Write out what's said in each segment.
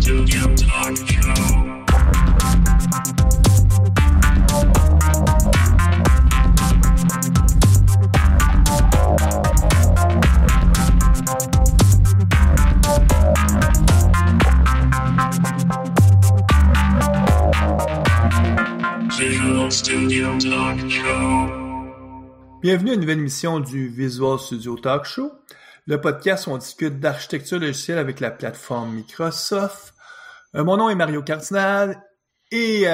Studio Talk Show. Visual Studio Talk Show. Bienvenue à une nouvelle émission du Visual Studio Talk Show, le podcast où on discute d'architecture logicielle avec la plateforme Microsoft. Mon nom est Mario Cardinal et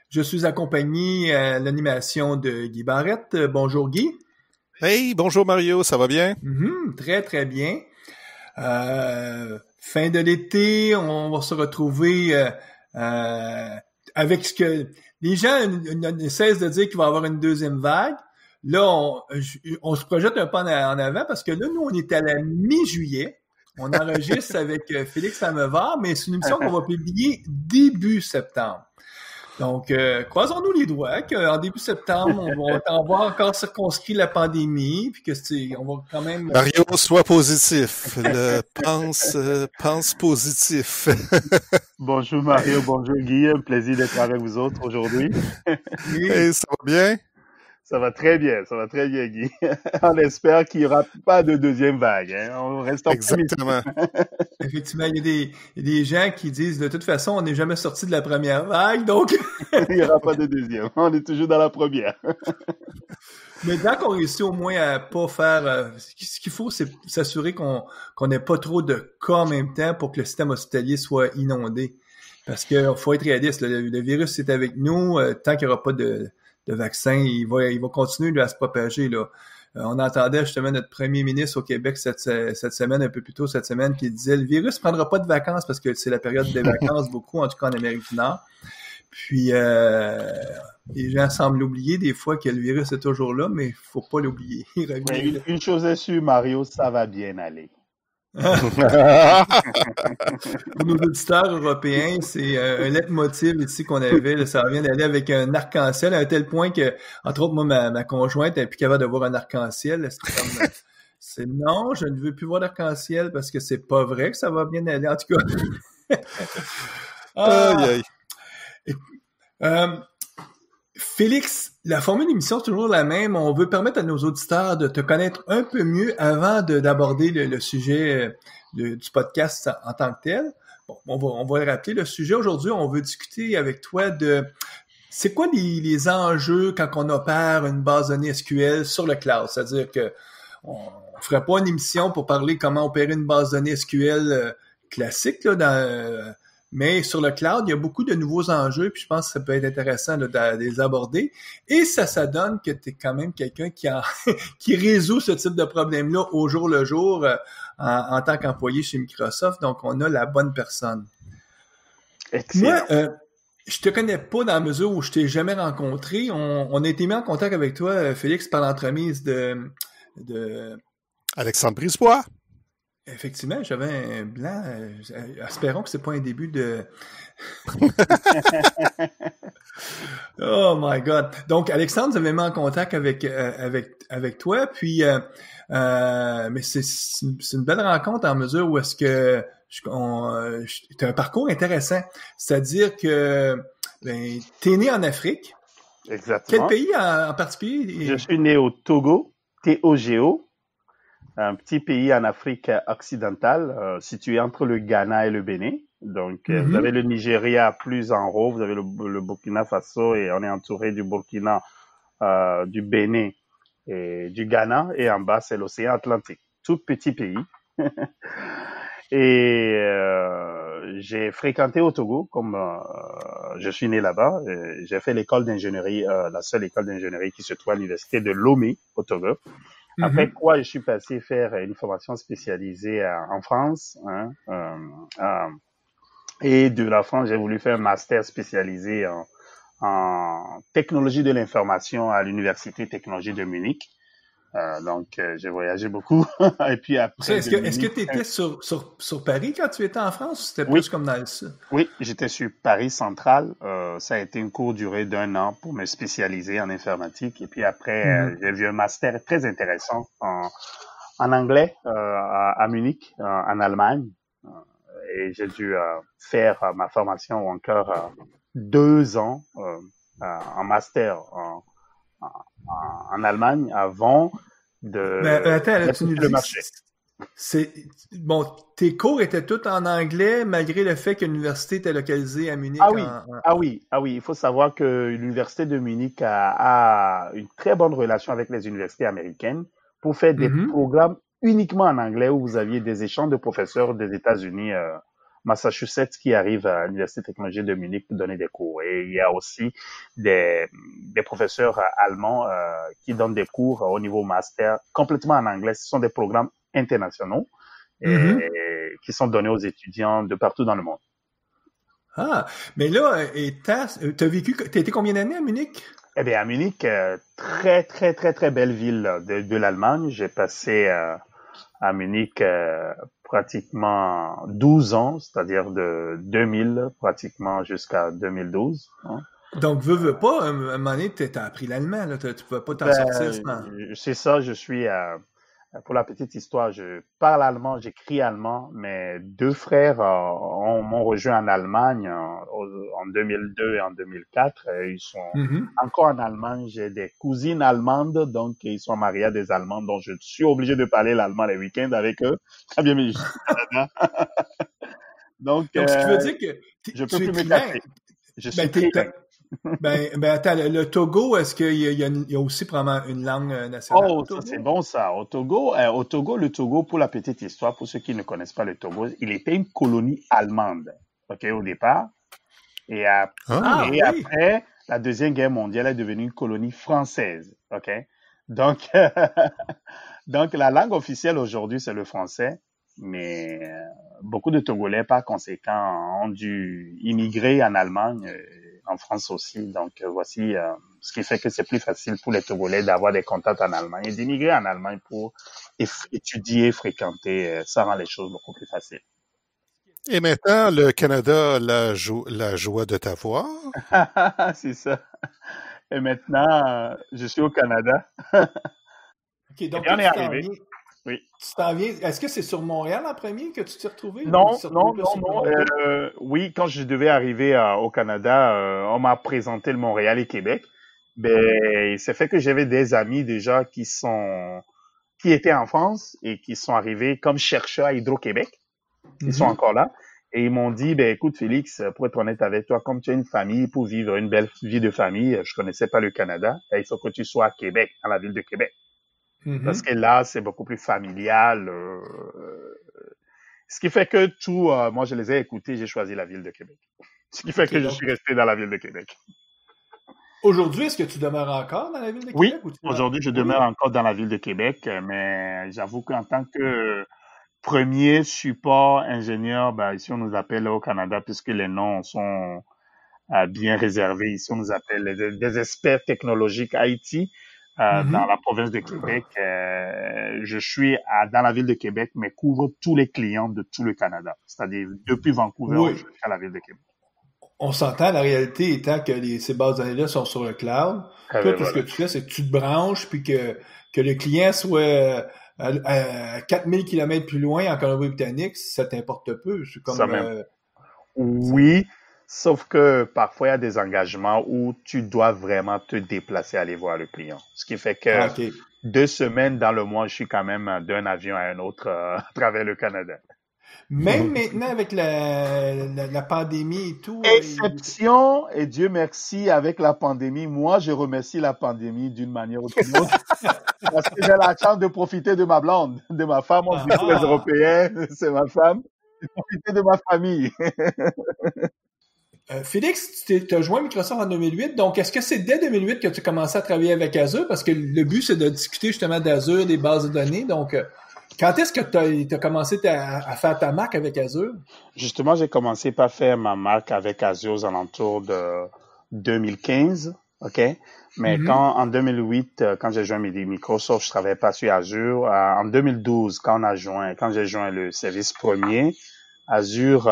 je suis accompagné à l'animation de Guy Barrette. Bonjour Guy. Hey, bonjour Mario, ça va bien? Très très bien. Fin de l'été, on va se retrouver avec ce que les gens ne cessent de dire qu'il va y avoir une deuxième vague. Là, on se projette un peu en avant parce que là, nous, on est à la mi-juillet. On enregistre avec Félix Samevar, mais c'est une émission qu'on va publier début septembre. Donc, croisons-nous les doigts qu'en début septembre, on va encore circonscrit la pandémie, puis que on va quand même... Mario, sois positif. Pense positif. Bonjour Mario, bonjour Guy, un plaisir d'être avec vous autres aujourd'hui. Hey, ça va bien? Ça va très bien Guy. On espère qu'il n'y aura pas de deuxième vague. Hein. On reste optimiste. Exactement. Effectivement, il y a des gens qui disent de toute façon, on n'est jamais sorti de la première vague, donc... Il n'y aura pas de deuxième. On est toujours dans la première. Mais tant qu'on réussit au moins à pas faire... ce qu'il faut, c'est s'assurer qu'on n'ait pas trop de cas en même temps pour que le système hospitalier soit inondé. Parce qu'il faut être réaliste. Le virus est avec nous. Tant qu'il n'y aura pas de vaccin, il va continuer à se propager. Là. On entendait justement notre premier ministre au Québec cette semaine, un peu plus tôt cette semaine, qui disait le virus ne prendra pas de vacances parce que c'est la période des vacances beaucoup, en tout cas en Amérique du Nord. Puis les gens semblent l'oublier des fois que le virus est toujours là, mais il faut pas l'oublier. Une chose est sûre, Mario, ça va bien aller. Pour nos auditeurs européens, c'est un leitmotiv ici qu'on avait. Là, ça vient d'aller avec un arc-en-ciel à un tel point que, entre autres, moi, ma conjointe n'est plus capable de voir un arc-en-ciel. C'est non, je ne veux plus voir d'arc-en-ciel parce que c'est pas vrai que ça va bien aller. En tout cas. Félix, la formule d'émission est toujours la même. On veut permettre à nos auditeurs de te connaître un peu mieux avant d'aborder le sujet du podcast en tant que tel. Bon, on va le rappeler. Le sujet aujourd'hui, on veut discuter avec toi de c'est quoi les enjeux quand on opère une base de données SQL sur le cloud. C'est-à-dire que on ferait pas une émission pour parler comment opérer une base de données SQL classique là, mais sur le cloud, il y a beaucoup de nouveaux enjeux, puis je pense que ça peut être intéressant là, de les aborder. Et ça donne que tu es quand même quelqu'un qui résout ce type de problème-là au jour le jour en tant qu'employé chez Microsoft. Donc, on a la bonne personne. Excellent. Moi, je te connais pas dans la mesure où je t'ai jamais rencontré. On a été mis en contact avec toi, Félix, par l'entremise de Alexandre Brisebois. Effectivement, j'avais un blanc. Espérons que c'est pas un début de... Oh my God! Donc, Alexandre, vous avez mis en contact avec toi, puis mais c'est une belle rencontre en mesure où est-ce que t'as un parcours intéressant. C'est-à-dire que t'es né en Afrique. Exactement. Quel pays en particulier? Je suis né au Togo, Togo. Un petit pays en Afrique occidentale, situé entre le Ghana et le Bénin. Donc, vous avez le Nigeria plus en haut, vous avez le Burkina Faso et on est entouré du Burkina, du Bénin et du Ghana. Et en bas, c'est l'océan Atlantique. Tout petit pays. Et j'ai fréquenté au Togo, comme je suis né là-bas. J'ai fait l'école d'ingénierie, la seule école d'ingénierie qui se trouve à l'université de Lomé, au Togo. Après quoi, je suis passé faire une formation spécialisée en France. Et de la France, j'ai voulu faire un master spécialisé en technologie de l'information à l'Université technologie de Munich. Donc, j'ai voyagé beaucoup. Et puis après... Est-ce que tu étais sur Paris quand tu étais en France ou c'était plus comme dans le sud? Oui, j'étais sur Paris Central. Ça a été une courte durée d'1 an pour me spécialiser en informatique. Et puis après, j'ai vu un master très intéressant en anglais à Munich, en Allemagne. et j'ai dû faire ma formation encore 2 ans en master en Allemagne avant Mais attends, là, tu nous d'effectuer le dis marché. bon, tes cours étaient tous en anglais malgré le fait que l'université était localisée à Munich. Ah oui, il faut savoir que l'université de Munich a une très bonne relation avec les universités américaines pour faire des programmes uniquement en anglais où vous aviez des échanges de professeurs des États-Unis, Massachusetts qui arrivent à l'université de technologie de Munich pour donner des cours. Et il y a aussi des professeurs allemands qui donnent des cours au niveau master complètement en anglais. Ce sont des programmes internationaux qui sont donnés aux étudiants de partout dans le monde. Ah, mais là, t'as été combien d'années à Munich? Eh bien, à Munich, très, très, très, très belle ville de l'Allemagne. J'ai passé à Munich pratiquement 12 ans, c'est-à-dire de 2000 pratiquement jusqu'à 2012. Hein. Donc, veux pas, à un moment donné, t'as appris l'allemand, là, tu pouvais pas t'en sortir sans... C'est ça, je suis... pour la petite histoire, je parle allemand, j'écris allemand. Mes 2 frères m'ont rejoint en Allemagne en 2002 et en 2004. Ils sont encore en Allemagne. J'ai des cousines allemandes, donc ils sont mariés à des Allemands, donc je suis obligé de parler l'allemand les week-ends avec eux. Très bien, mais je suis au Canada. Donc, ce qui veut dire que je peux plus m'écarter. Je suis trilingue. Ben attends, le Togo, est-ce qu'il y a aussi probablement une langue nationale? Oh, ça c'est bon ça. Au Togo, le Togo, pour la petite histoire, pour ceux qui ne connaissent pas le Togo, il était une colonie allemande, ok, au départ. Et après, la Deuxième Guerre mondiale est devenue une colonie française, ok. Donc, donc la langue officielle aujourd'hui c'est le français, mais beaucoup de Togolais par conséquent ont dû immigrer en Allemagne. En France aussi. Donc, voici ce qui fait que c'est plus facile pour les Togolais d'avoir des contacts en Allemagne et d'immigrer en Allemagne pour étudier, fréquenter. Ça rend les choses beaucoup plus faciles. Et maintenant, le Canada a la joie de t'avoir. C'est ça. Et maintenant, je suis au Canada. OK, donc on est arrivé. Oui. Tu t'en viens. Est-ce que c'est sur Montréal en premier que tu t'es retrouvé? Non. Oui, quand je devais arriver au Canada, on m'a présenté le Montréal et Québec. Ben, c'est fait que j'avais des amis déjà qui étaient en France et qui sont arrivés comme chercheurs à Hydro-Québec. Ils sont encore là. Et ils m'ont dit, ben, écoute, Félix, pour être honnête avec toi, comme tu as une famille, pour vivre une belle vie de famille, je connaissais pas le Canada, il faut que tu sois à Québec, dans la ville de Québec. Parce que là, c'est beaucoup plus familial. Ce qui fait que moi, je les ai écoutés, j'ai choisi la ville de Québec. Ce qui fait que je suis resté dans la ville de Québec. Aujourd'hui, est-ce que tu demeures encore dans la ville de Québec? Oui, aujourd'hui, je demeure encore dans la ville de Québec, mais j'avoue qu'en tant que premier support ingénieur, ici, on nous appelle au Canada, puisque les noms sont bien réservés. Ici, on nous appelle des experts technologiques IT. Dans la province de Québec. Je suis dans la ville de Québec, mais couvre tous les clients de tout le Canada. C'est-à-dire depuis Vancouver jusqu'à la ville de Québec. On s'entend, la réalité étant que ces bases de données-là sont sur le cloud. Toi, tout ce que tu fais, c'est que tu te branches puis que le client soit à 4000 km plus loin en Colombie-Britannique, ça t'importe peu. C'est comme... Ça même. Oui. Sauf que parfois, il y a des engagements où tu dois vraiment te déplacer, aller voir le client. Ce qui fait que 2 semaines dans le mois, je suis quand même d'un avion à un autre à travers le Canada. Même maintenant, avec la pandémie et tout... Exception, et Dieu merci, avec la pandémie, moi, je remercie la pandémie d'une manière ou d'une autre. Parce que j'ai la chance de profiter de ma blonde, de ma femme. On dit que les Européens, c'est ma femme. De profiter de ma famille. Félix, tu as joint Microsoft en 2008, donc est-ce que c'est dès 2008 que tu as commencé à travailler avec Azure? Parce que le but, c'est de discuter justement d'Azure, des bases de données. Donc, quand est-ce que tu as commencé à faire ta marque avec Azure? Justement, j'ai commencé par faire ma marque avec Azure aux alentours de 2015, OK? Mais en 2008, quand j'ai joint Microsoft, je travaillais pas sur Azure. En 2012, quand j'ai joint le service premier, Azure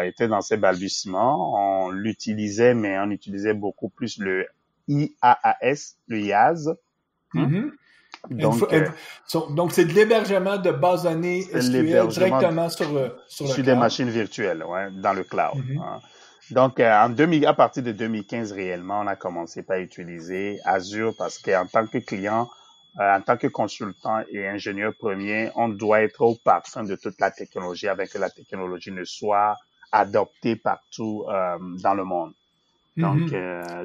était dans ses balbutiements. On l'utilisait, mais on utilisait beaucoup plus le IaaS, le IaaS. Donc, donc c'est de l'hébergement de bases de données c'est SQL l'hébergement directement sur le sur des cloud. machines virtuelles, ouais, dans le cloud. Mhm. Hein. Donc, à partir de 2015 réellement, on a commencé par utiliser Azure parce qu'en tant que client, en tant que consultant et ingénieur premier, on doit être au parfum de toute la technologie avec que la technologie ne soit adoptée partout dans le monde. Donc,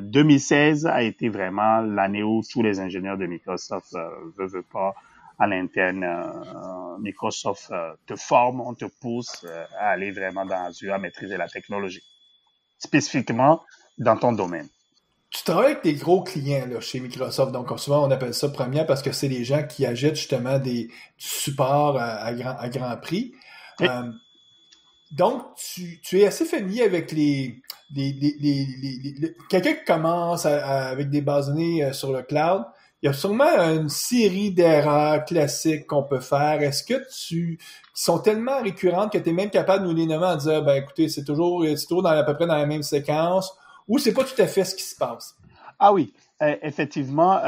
2016 a été vraiment l'année où tous les ingénieurs de Microsoft veulent pas à l'interne. Microsoft te forme, on te pousse à aller vraiment dans Azure, à maîtriser la technologie, spécifiquement dans ton domaine. Tu travailles avec des gros clients là, chez Microsoft, donc souvent on appelle ça premier parce que c'est les gens qui achètent justement du support à grand prix. Oui. Donc, tu es assez familier avec quelqu'un qui commence avec des bases de données sur le cloud. Il y a sûrement une série d'erreurs classiques qu'on peut faire. Est-ce que qui sont tellement récurrentes que tu es même capable de nous les nommer en disant, ben écoutez, c'est toujours à peu près dans la même séquence, ou c'est pas tout à fait ce qui se passe? Ah oui, effectivement,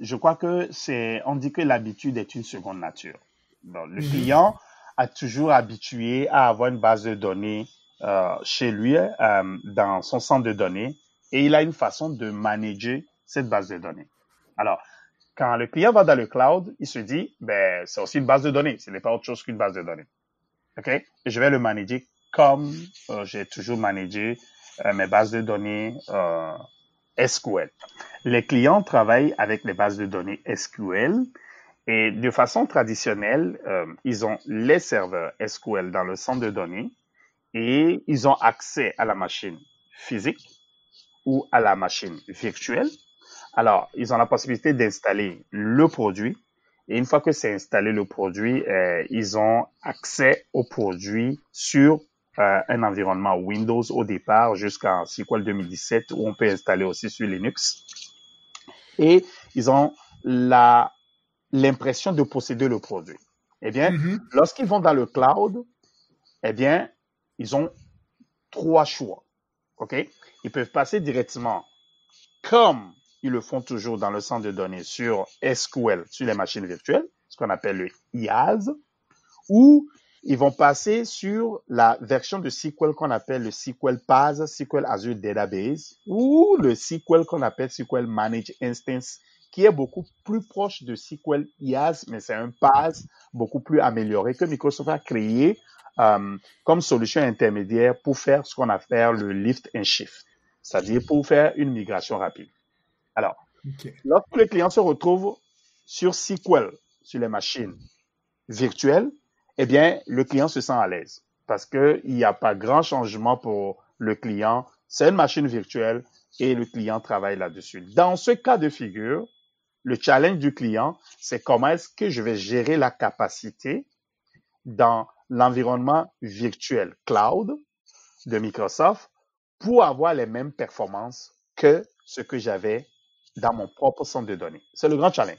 je crois que on dit que l'habitude est une seconde nature. Donc, le client a toujours habitué à avoir une base de données chez lui, dans son centre de données, et il a une façon de manager cette base de données. Alors, quand le client va dans le cloud, il se dit, ben, c'est aussi une base de données, ce n'est pas autre chose qu'une base de données. OK? Et je vais le manager comme j'ai toujours managé mes bases de données SQL. Les clients travaillent avec les bases de données SQL et de façon traditionnelle, ils ont les serveurs SQL dans le centre de données et ils ont accès à la machine physique ou à la machine virtuelle. Alors, ils ont la possibilité d'installer le produit et une fois que c'est installé le produit, ils ont accès au produit sur un environnement Windows au départ jusqu'en SQL 2017 où on peut installer aussi sur Linux. Et ils ont l'impression de posséder le produit. Eh bien, lorsqu'ils vont dans le cloud, eh bien, ils ont 3 choix. OK? Ils peuvent passer directement, comme ils le font toujours dans le centre de données, sur SQL, sur les machines virtuelles, ce qu'on appelle le IaaS, ou ils vont passer sur la version de SQL qu'on appelle le SQL PaaS, SQL Azure Database, ou le SQL qu'on appelle SQL Managed Instance, qui est beaucoup plus proche de SQL IaaS, mais c'est un PaaS beaucoup plus amélioré que Microsoft a créé comme solution intermédiaire pour faire ce qu'on appelle le lift and shift, c'est-à-dire pour faire une migration rapide. Alors, lorsque le client se retrouve sur SQL, sur les machines virtuelles, eh bien, le client se sent à l'aise parce qu'il n'y a pas grand changement pour le client. C'est une machine virtuelle et le client travaille là-dessus. Dans ce cas de figure, le challenge du client, c'est comment est-ce que je vais gérer la capacité dans l'environnement virtuel cloud de Microsoft pour avoir les mêmes performances que ce que j'avais dans mon propre centre de données. C'est le grand challenge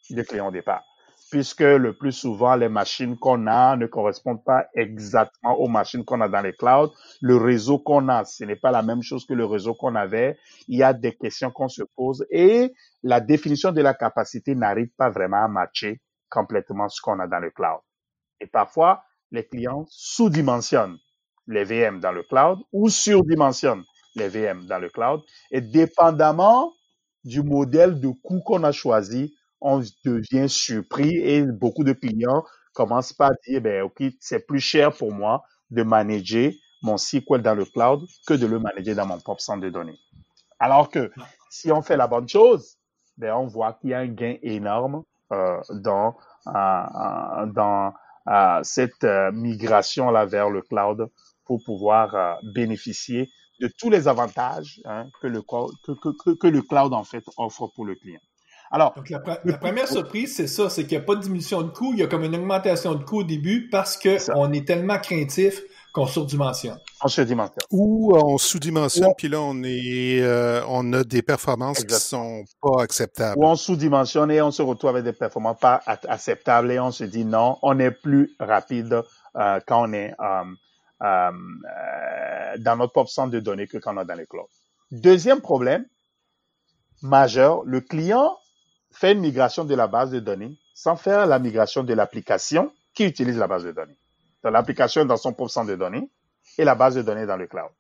du client au départ, puisque le plus souvent, les machines qu'on a ne correspondent pas exactement aux machines qu'on a dans les clouds. Le réseau qu'on a, ce n'est pas la même chose que le réseau qu'on avait. Il y a des questions qu'on se pose et la définition de la capacité n'arrive pas vraiment à matcher complètement ce qu'on a dans le cloud. Et parfois, les clients sous-dimensionnent les VM dans le cloud ou surdimensionnent les VM dans le cloud. Et dépendamment du modèle de coût qu'on a choisi, on devient surpris et beaucoup de clients commencent par dire, ben, OK, c'est plus cher pour moi de manager mon SQL dans le cloud que de le manager dans mon propre centre de données. Alors que si on fait la bonne chose, ben, on voit qu'il y a un gain énorme dans cette migration-là vers le cloud pour pouvoir bénéficier de tous les avantages que le cloud en fait offre pour le client. Alors, donc, la première surprise, c'est ça, c'est qu'il n'y a pas de diminution de coût, il y a comme une augmentation de coût au début parce qu'on est tellement craintif qu'on surdimensionne. On surdimensionne. Ou on sous-dimensionne, puis là, on a des performances qui sont pas acceptables. Ou on sous-dimensionne et on se retrouve avec des performances pas acceptables et on se dit non, on est plus rapide quand on est dans notre propre centre de données que quand on est dans les clouds. Deuxième problème majeur, le client fait une migration de la base de données sans faire la migration de l'application qui utilise la base de données. Donc, l'application est dans son propre centre de données et la base de données dans le cloud.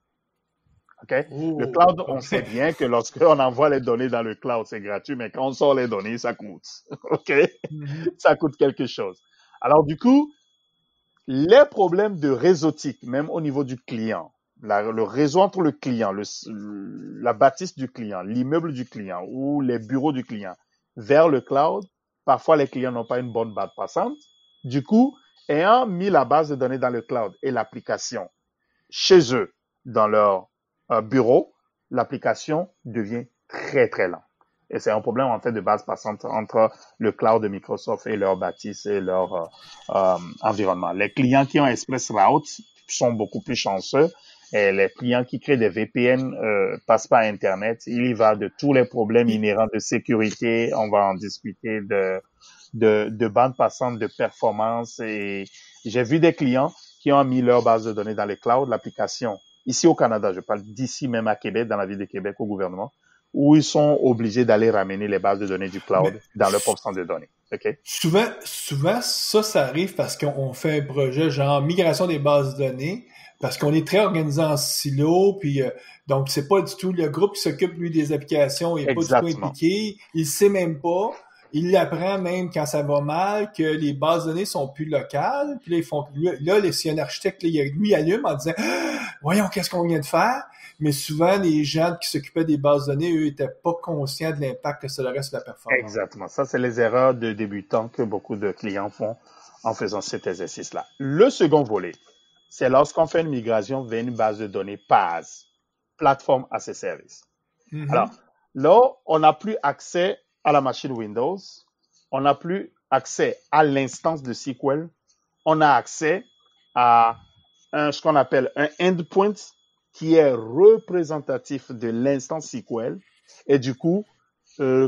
Okay? Le cloud, on sait bien que lorsqu'on envoie les données dans le cloud, c'est gratuit, mais quand on sort les données, ça coûte. OK? Ça coûte quelque chose. Alors, du coup, les problèmes de réseautique, même au niveau du client, le réseau entre le client, la bâtisse du client, l'immeuble du client ou les bureaux du client vers le cloud, parfois les clients n'ont pas une bonne bande passante. Du coup, ayant mis la base de données dans le cloud et l'application chez eux, dans leur bureau, l'application devient très, très lente. Et c'est un problème, en fait, de base passante entre le cloud de Microsoft et leur bâtisse et leur environnement. Les clients qui ont ExpressRoute sont beaucoup plus chanceux. Et les clients qui créent des VPN passent pas Internet. Il y va de tous les problèmes inhérents de sécurité. On va en discuter de bande passante, de performance. Et j'ai vu des clients qui ont mis leur base de données dans le cloud, l'application. Ici au Canada, je parle d'ici même à Québec, dans la ville de Québec, au gouvernement, où ils sont obligés d'aller ramener les bases de données du cloud dans leur propre centre de données. Okay? Souvent, ça arrive parce qu'on fait un projet genre migration des bases de données, parce qu'on est très organisé en silo, puis donc c'est pas du tout le groupe qui s'occupe, lui, des applications, il est pas du tout impliqué, il sait même pas. Il l'apprend même quand ça va mal, que les bases de données sont plus locales. Puis là, ils font, là, si un architecte, lui, il allume en disant « Voyons, qu'est-ce qu'on vient de faire? » Mais souvent, les gens qui s'occupaient des bases de données, eux, étaient pas conscients de l'impact que ça aurait sur la performance. Exactement. Ça, c'est les erreurs de débutants que beaucoup de clients font en faisant cet exercice-là. Le second volet, c'est lorsqu'on fait une migration vers une base de données PaaS, Platform as a Service. Mm-hmm. Alors, là, on n'a plus accès à la machine Windows, on n'a plus accès à l'instance de SQL, on a accès à ce qu'on appelle un endpoint qui est représentatif de l'instance SQL. Et du coup,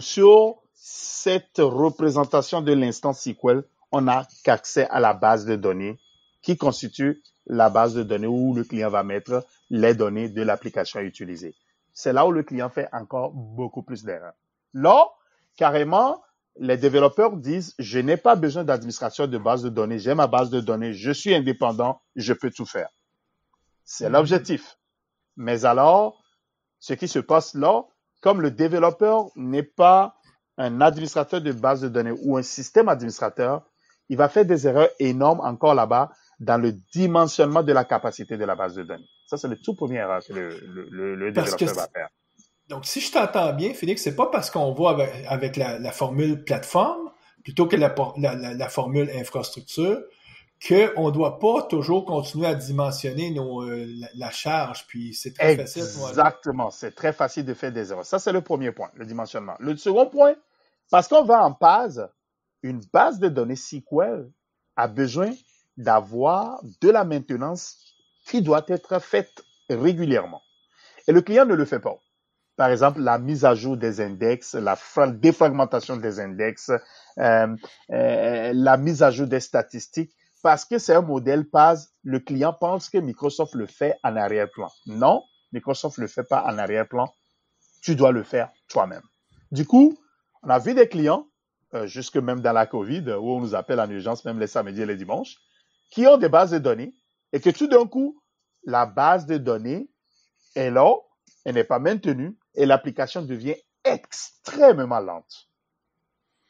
sur cette représentation de l'instance SQL, on n'a qu'accès à la base de données qui constitue la base de données où le client va mettre les données de l'application utilisée. C'est là où le client fait encore beaucoup plus d'erreurs. Là, carrément, les développeurs disent, je n'ai pas besoin d'administration de base de données, j'ai ma base de données, je suis indépendant, je peux tout faire. C'est l'objectif. Mais alors, ce qui se passe là, comme le développeur n'est pas un administrateur de base de données ou un système administrateur, il va faire des erreurs énormes encore là-bas dans le dimensionnement de la capacité de la base de données. Ça, c'est le tout premier erreur que le développeur va faire. Donc, si je t'entends bien, Félix, c'est pas parce qu'on va avec la formule plateforme plutôt que la formule infrastructure qu'on ne doit pas toujours continuer à dimensionner la charge, puis c'est très facile. Exactement, c'est très facile de faire des erreurs. Ça, c'est le premier point, le dimensionnement. Le second point, parce qu'on va en PaaS, une base de données SQL a besoin d'avoir de la maintenance qui doit être faite régulièrement. Et le client ne le fait pas. Par exemple, la mise à jour des index, la défragmentation des index, la mise à jour des statistiques, parce que c'est un modèle PaaS, le client pense que Microsoft le fait en arrière-plan. Non, Microsoft le fait pas en arrière-plan. Tu dois le faire toi-même. Du coup, on a vu des clients, jusque même dans la COVID, où on nous appelle en urgence, même les samedis et les dimanches, qui ont des bases de données et que tout d'un coup, la base de données est là, elle n'est pas maintenue et l'application devient extrêmement lente.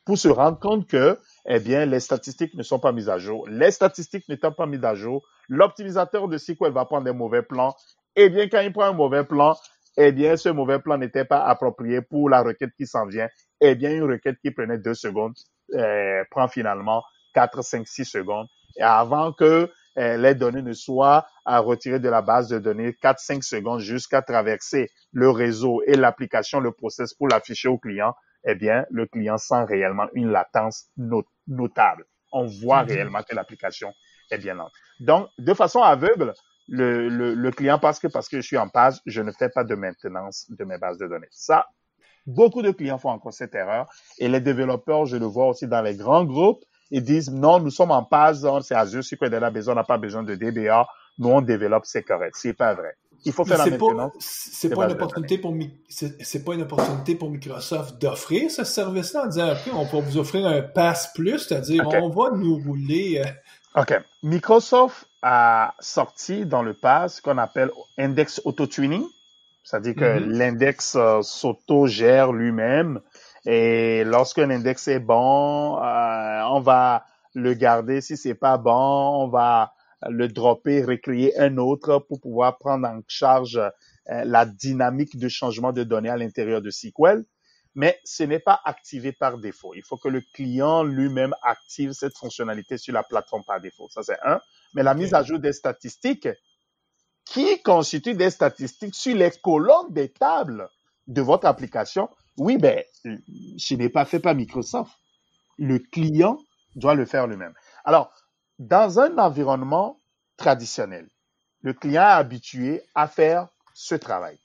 Pour se rendre compte que, eh bien, les statistiques ne sont pas mises à jour. Les statistiques n'étant pas mises à jour, l'optimisateur de SQL va prendre des mauvais plans. Eh bien, quand il prend un mauvais plan, eh bien, ce mauvais plan n'était pas approprié pour la requête qui s'en vient. Eh bien, une requête qui prenait 2 secondes prend finalement 4, 5, 6 secondes. Et avant que les données ne soient à retirer de la base de données, 4, 5 secondes jusqu'à traverser le réseau et l'application, le process pour l'afficher au client, eh bien, le client sent réellement une latence notable. On voit réellement que l'application est bien lente. Donc, de façon aveugle, le client pense que parce que je suis en PaaS, je ne fais pas de maintenance de mes bases de données. Ça, beaucoup de clients font encore cette erreur. Et les développeurs, je le vois aussi dans les grands groupes, ils disent non, nous sommes en PaaS, c'est Azure SQL Database, on n'a pas besoin de DBA, nous on développe, c'est correct. C'est pas vrai. Il faut Mais faire la c'est maintenance c'est des pas une bases de données. opportunité pour c'est pas une opportunité pour Microsoft d'offrir ce service-là en disant, OK, on peut vous offrir un Pass Plus, c'est-à-dire, OK. on va nous rouler. OK. Microsoft a sorti dans le pass ce qu'on appelle Index Auto-Tuning. C'est-à-dire que l'index s'auto-gère lui-même. Et lorsqu'un index est bon, on va le garder. Si c'est pas bon, on va le dropper, recréer un autre pour pouvoir prendre en charge la dynamique de changement de données à l'intérieur de SQL. Mais ce n'est pas activé par défaut. Il faut que le client lui-même active cette fonctionnalité sur la plateforme par défaut. Ça, c'est un. Mais la mise à jour des statistiques, qui constitue des statistiques sur les colonnes des tables de votre application, oui, ben, ce n'est pas fait par Microsoft. Le client doit le faire lui-même. Alors, dans un environnement traditionnel, le client est habitué à faire ce travail.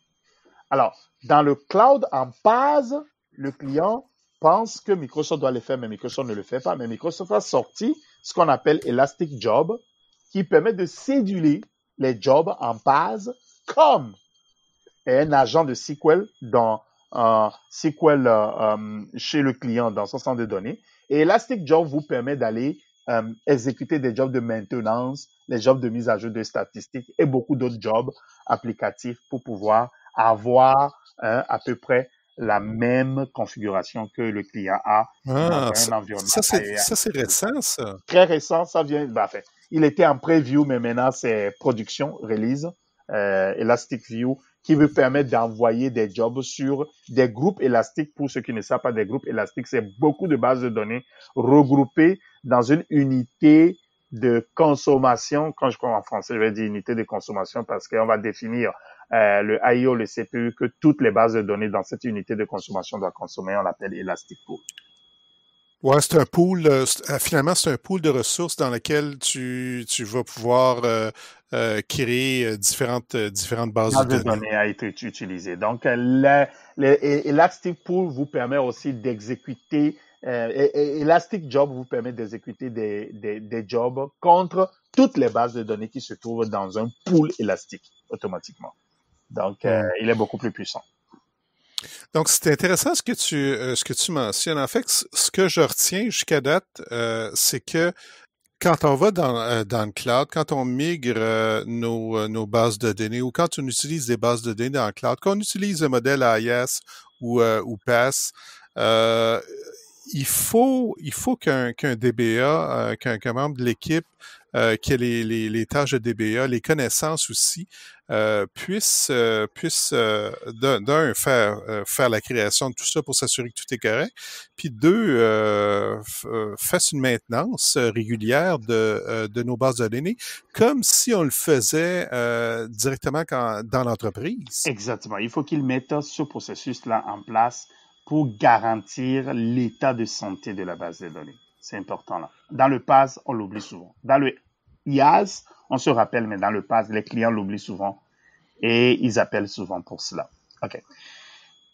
Alors, dans le cloud en PaaS, le client pense que Microsoft doit le faire, mais Microsoft ne le fait pas. Mais Microsoft a sorti ce qu'on appelle Elastic Job, qui permet de céduler les jobs en PaaS comme un agent de SQL dans SQL chez le client dans son centre de données. Et Elastic Job vous permet d'aller exécuter des jobs de maintenance, les jobs de mise à jour de statistiques et beaucoup d'autres jobs applicatifs pour pouvoir avoir à peu près la même configuration que le client a dans un environnement. Ça, c'est récent, ça. Très récent, ça vient, fait, il était en preview, mais maintenant c'est production, release, Elastic View, qui veut permettre d'envoyer des jobs sur des groupes élastiques. Pour ceux qui ne savent pas, des groupes élastiques, c'est beaucoup de bases de données regroupées dans une unité de consommation. Quand je crois en français, je vais dire unité de consommation parce qu'on va définir le I/O, le CPU, que toutes les bases de données dans cette unité de consommation doivent consommer. On l'appelle Elastic Pool. Ouais, c'est un pool. Finalement, c'est un pool de ressources dans lequel tu vas pouvoir créer différentes bases de données. A été utilisée. Donc, l'Elastic Pool vous permet aussi d'exécuter, Elastic Job vous permet d'exécuter des jobs contre toutes les bases de données qui se trouvent dans un pool élastique automatiquement. Donc, il est beaucoup plus puissant. Donc, c'est intéressant ce que tu mentionnes. En fait, ce que je retiens jusqu'à date, c'est que quand on va dans le cloud, quand on migre nos bases de données ou quand on utilise des bases de données dans le cloud, quand on utilise le modèle AIS ou PaaS, il faut qu'un DBA, qu'un membre de l'équipe qui a les tâches de DBA, les connaissances aussi, puisse d'un faire la création de tout ça pour s'assurer que tout est correct, puis deux fasse une maintenance régulière de nos bases de données, comme si on le faisait directement dans l'entreprise. Exactement. Il faut qu'ils mettent ce processus-là en place pour garantir l'état de santé de la base de données. C'est important là. Dans le PaaS, on l'oublie souvent. Dans le IaaS, on se rappelle, mais dans le PaaS, les clients l'oublient souvent et ils appellent souvent pour cela. OK.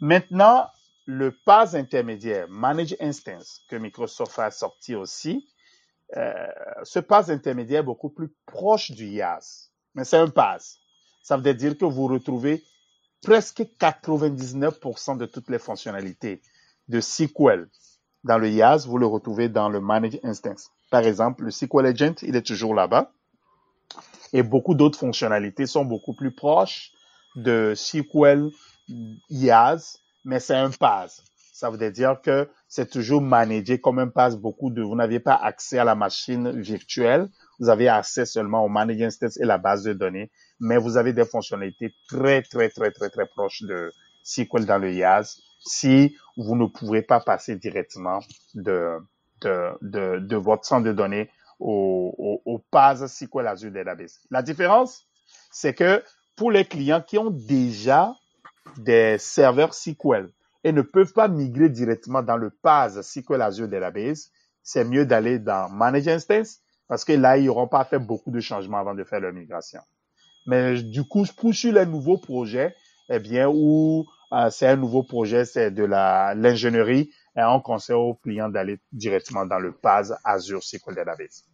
Maintenant, le PaaS intermédiaire, Managed Instance, que Microsoft a sorti aussi, ce PaaS intermédiaire est beaucoup plus proche du IaaS. Mais c'est un PaaS. Ça veut dire que vous retrouvez presque 99% de toutes les fonctionnalités de SQL dans le IaaS, vous le retrouvez dans le Managed Instance. Par exemple, le SQL Agent, il est toujours là-bas. Et beaucoup d'autres fonctionnalités sont beaucoup plus proches de SQL IaaS, mais c'est un PaaS. Ça veut dire que c'est toujours managé comme un PaaS. Vous n'avez pas accès à la machine virtuelle. Vous avez accès seulement au Managed Instance et la base de données. Mais vous avez des fonctionnalités très proches de SQL dans le IaaS si vous ne pouvez pas passer directement de votre centre de données au PaaS SQL Azure Database. La différence, c'est que pour les clients qui ont déjà des serveurs SQL et ne peuvent pas migrer directement dans le PaaS SQL Azure Database, c'est mieux d'aller dans Managed Instance parce que là, ils n'auront pas fait beaucoup de changements avant de faire leur migration. Mais du coup, pour sur les nouveaux projets, eh bien, où c'est un nouveau projet, c'est de l'ingénierie, et on conseille aux clients d'aller directement dans le PaaS Azure SQL Database.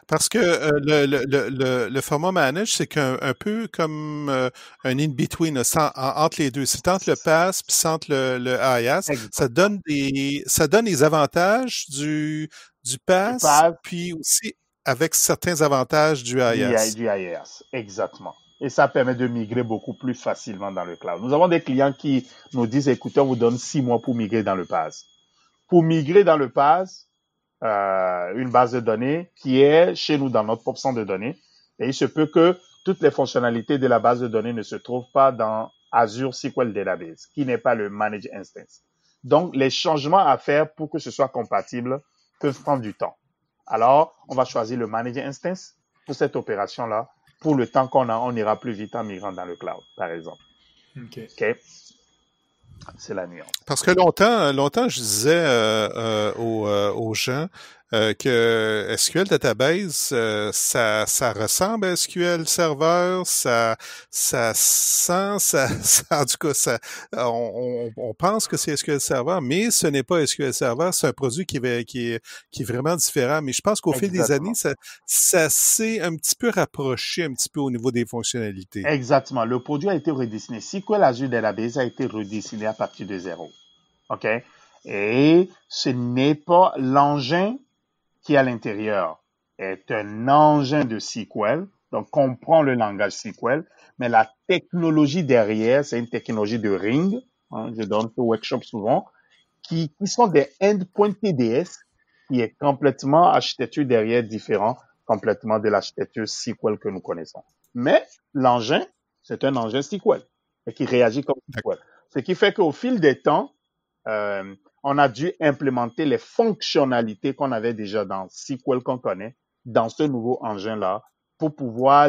Parce que le format manage, c'est un peu comme un in-between entre les deux. C'est entre le pass puis entre le IaaS. Ça Exactement. donne les avantages du Du pass, PaaS, puis aussi avec certains avantages du IaaS. du IaaS, exactement. Et ça permet de migrer beaucoup plus facilement dans le cloud. Nous avons des clients qui nous disent, écoutez, on vous donne 6 mois pour migrer dans le PaaS. Pour migrer dans le PaaS, une base de données qui est chez nous dans notre propre centre de données, et il se peut que toutes les fonctionnalités de la base de données ne se trouvent pas dans Azure SQL Database, qui n'est pas le Managed Instance. Donc, les changements à faire pour que ce soit compatible peuvent prendre du temps. Alors, on va choisir le Managed Instance pour cette opération-là. Pour le temps qu'on a, on ira plus vite en migrant dans le cloud, par exemple. OK. C'est la nuance. Parce que longtemps, je disais aux gens que SQL Database, ça ressemble à SQL Server, ça sent, en tout cas, on pense que c'est SQL Server, mais ce n'est pas SQL Server, c'est un produit qui est vraiment différent. Mais je pense qu'au fil des années, ça s'est un petit peu rapproché un petit peu au niveau des fonctionnalités. Exactement. Le produit a été redessiné. SQL Azure Database a été redessiné à partir de zéro. OK? Et ce n'est pas l'engin qui est à l'intérieur est un engin de SQL, donc comprend le langage SQL, mais la technologie derrière, c'est une technologie de Ring, je donne ce workshop souvent, qui sont des endpoints TDS, qui est complètement architecture derrière différent, complètement de l'architecture SQL que nous connaissons. Mais l'engin, c'est un engin SQL, et qui réagit comme SQL. Ce qui fait qu'au fil des temps, on a dû implémenter les fonctionnalités qu'on avait déjà dans SQL qu'on connaît, dans ce nouveau engin-là, pour pouvoir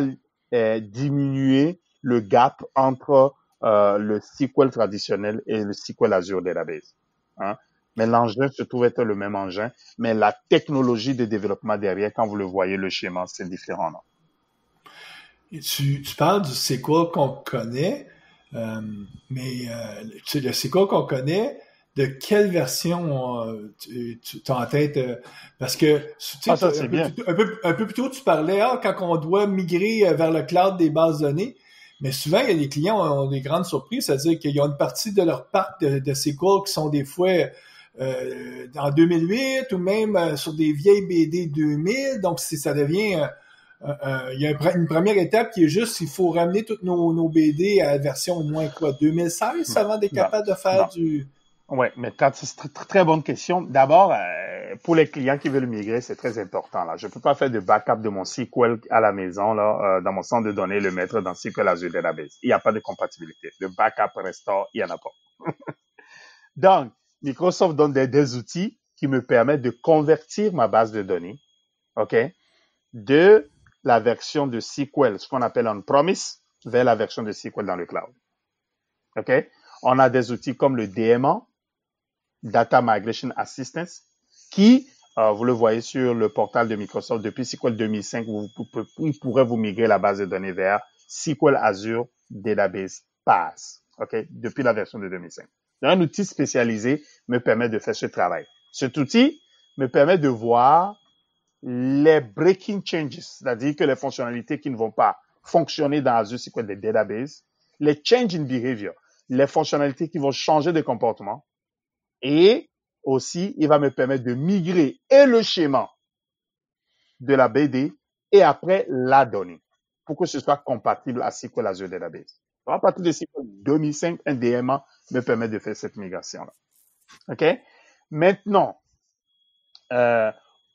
diminuer le gap entre le SQL traditionnel et le SQL Azure Database. Hein? Mais l'engin se trouve être le même engin, mais la technologie de développement derrière, quand vous le voyez, le schéma, c'est différent. Non? Et tu parles du SQL qu'on connaît, mais le SQL qu'on connaît, de quelle version tu as en tête? Parce que tu sais, un peu plus tôt, tu parlais quand on doit migrer vers le cloud des bases de données, mais souvent, il y a des clients qui ont des grandes surprises, c'est-à-dire qu'il y a une partie de leur parc de SQL qui sont des fois en 2008 ou même sur des vieilles BD 2000, donc ça devient... il y a une première étape qui est juste, il faut ramener toutes nos BD à la version au moins 2016 avant d'être capable de faire du... Oui, mais c'est une très bonne question. D'abord, pour les clients qui veulent migrer, c'est très important. Là, je peux pas faire de backup de mon SQL à la maison, là, dans mon centre de données, le mettre dans SQL Azure Database. Il n'y a pas de compatibilité. Le backup restore, il y en a pas. Donc, Microsoft donne des outils qui me permettent de convertir ma base de données, ok, de la version de SQL, ce qu'on appelle on-premise, vers la version de SQL dans le cloud. Ok, on a des outils comme le DMA, Data Migration Assistance, qui, vous le voyez sur le portal de Microsoft, depuis SQL 2005, il pourrait vous migrer la base de données vers SQL Azure Database PaaS, ok, depuis la version de 2005. Un outil spécialisé me permet de faire ce travail. Cet outil me permet de voir les breaking changes, c'est-à-dire que les fonctionnalités qui ne vont pas fonctionner dans Azure SQL Database, les change in behavior, les fonctionnalités qui vont changer de comportement, et aussi, il va me permettre de migrer et le schéma de la BD et après la donnée pour que ce soit compatible à SQL Azure Database. Donc, à partir de SQL 2005, un DMA me permet de faire cette migration-là. OK? Maintenant,